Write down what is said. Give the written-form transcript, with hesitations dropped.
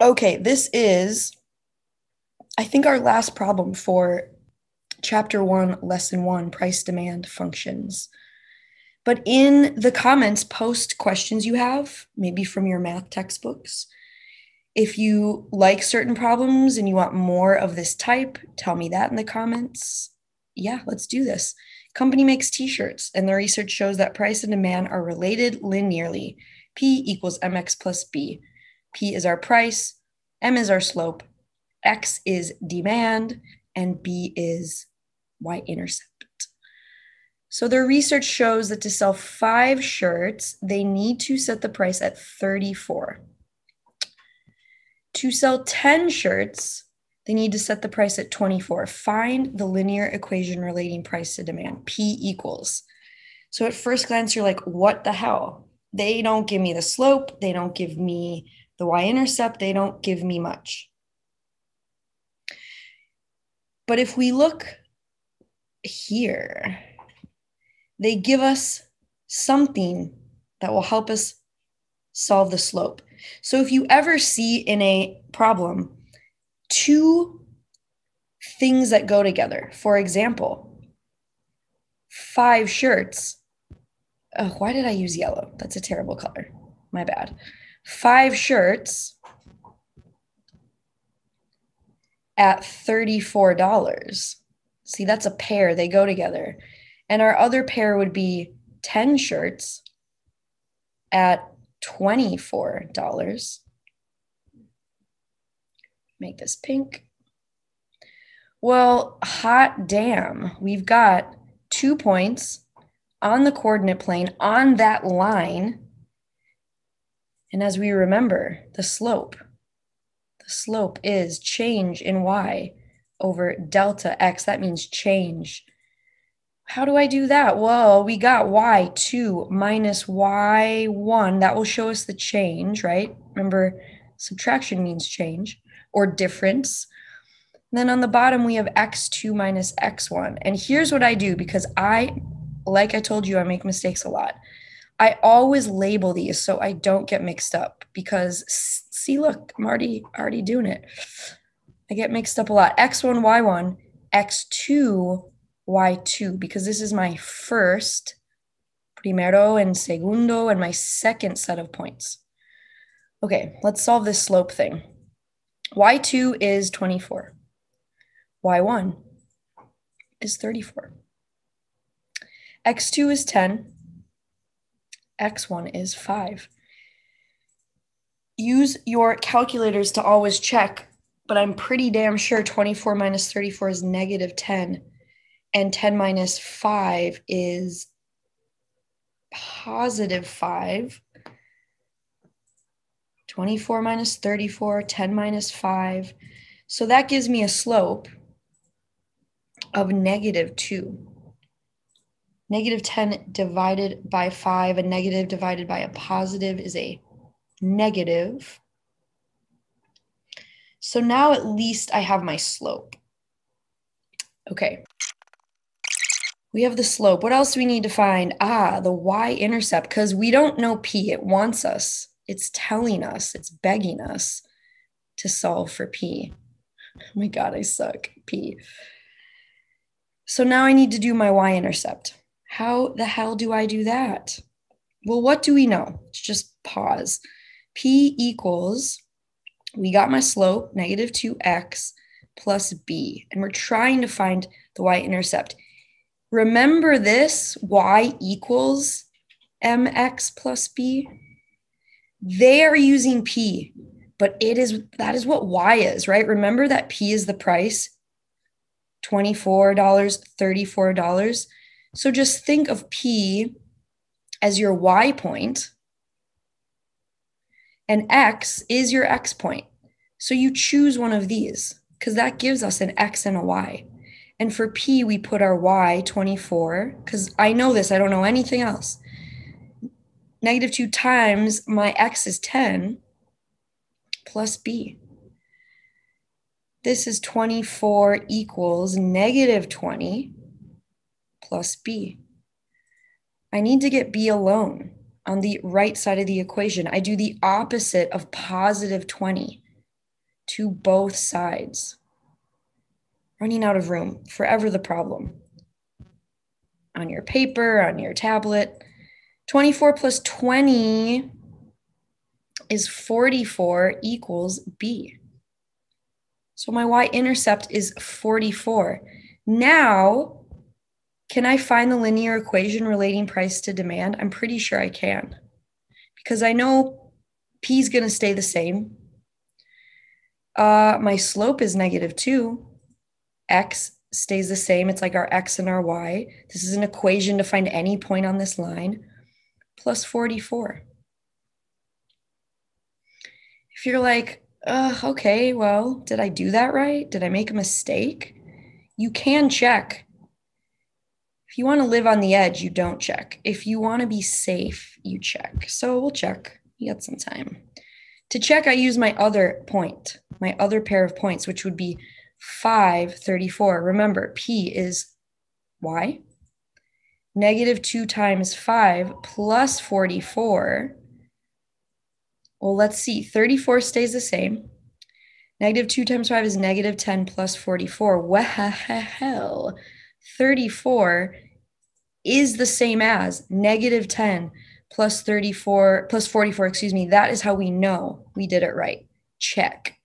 Okay, this is, I think, our last problem for chapter 1, lesson 1, price demand functions. But in the comments, post questions you have, maybe from your math textbooks. If you like certain problems and you want more of this type, tell me that in the comments. Yeah, let's do this. Company makes t-shirts, and the research shows that price and demand are related linearly. P equals mx plus b. P is our price, m is our slope, x is demand, and b is y-intercept. So their research shows that to sell 5 shirts, they need to set the price at 34. To sell 10 shirts, they need to set the price at 24. Find the linear equation relating price to demand, P equals. So at first glance, you're like, what the hell? They don't give me the slope. They don't give me the y-intercept. They don't give me much. But if we look here, they give us something that will help us solve the slope. So if you ever see in a problem 2 things that go together, for example, 5 shirts. Oh, why did I use yellow? That's a terrible color. My bad. 5 shirts at $34. See, that's a pair. They go together. And our other pair would be 10 shirts at $24. Make this pink. Well, hot damn. We've got 2 points on the coordinate plane on that line. And as we remember, the slope is change in y over delta x. That means change. How do I do that? Well, we got y2 minus y1. That will show us the change, right? Remember, subtraction means change or difference. And then on the bottom, we have x2 minus x1. And here's what I do, because like I told you, I make mistakes a lot. I always label these so I don't get mixed up, because see, look, I'm already doing it. I get mixed up a lot. X1, Y1, X2, Y2, because this is my first, primero and segundo, and my second set of points. Okay, let's solve this slope thing. Y2 is 24. Y1 is 34. X2 is 10. X1 is 5. Use your calculators to always check, but I'm pretty damn sure 24 minus 34 is negative 10, and 10 minus 5 is positive 5. 24 minus 34, 10 minus 5. So that gives me a slope of negative 2. Negative 10 divided by 5, a negative divided by a positive is a negative. So now at least I have my slope. Okay. We have the slope. What else do we need to find? The y-intercept, because we don't know P. It wants us. It's telling us. It's begging us to solve for P. Oh my God, I suck. P. So now I need to do my y-intercept. How the hell do I do that? Well, what do we know? Let's just pause. P equals, we got my slope, negative 2x plus b, and we're trying to find the y-intercept. Remember this, y equals mx plus b? They are using p, but that is what y is, right? Remember that p is the price, $24, $34. So just think of P as your Y point, and X is your X point. So you choose one of these, because that gives us an X and a Y. And for P, we put our Y, 24, because I know this, I don't know anything else. Negative 2 times my X is 10 plus B. This is 24 equals negative 20 plus B. I need to get B alone on the right side of the equation. I do the opposite of positive 20. to both sides. Running out of room, forever the problem. On your paper, on your tablet. 24 plus 20 is 44 equals B. So my y-intercept is 44. Now, can I find the linear equation relating price to demand? I'm pretty sure I can, because I know P is going to stay the same. My slope is -2. X stays the same. It's like our X and our Y. This is an equation to find any point on this line, plus 44. If you're like, okay, well, did I do that right? Did I make a mistake? You can check. If you want to live on the edge, you don't check. If you want to be safe, you check. So we'll check. You got some time. To check, I use my other point, my other pair of points, which would be 5, 34. Remember, P is Y. -2 times 5 plus 44. Well, let's see. 34 stays the same. -2 times 5 is -10 plus 44. Well, 34 is the same as -10 plus 34 plus 44, excuse me. That is how we know we did it right. Check.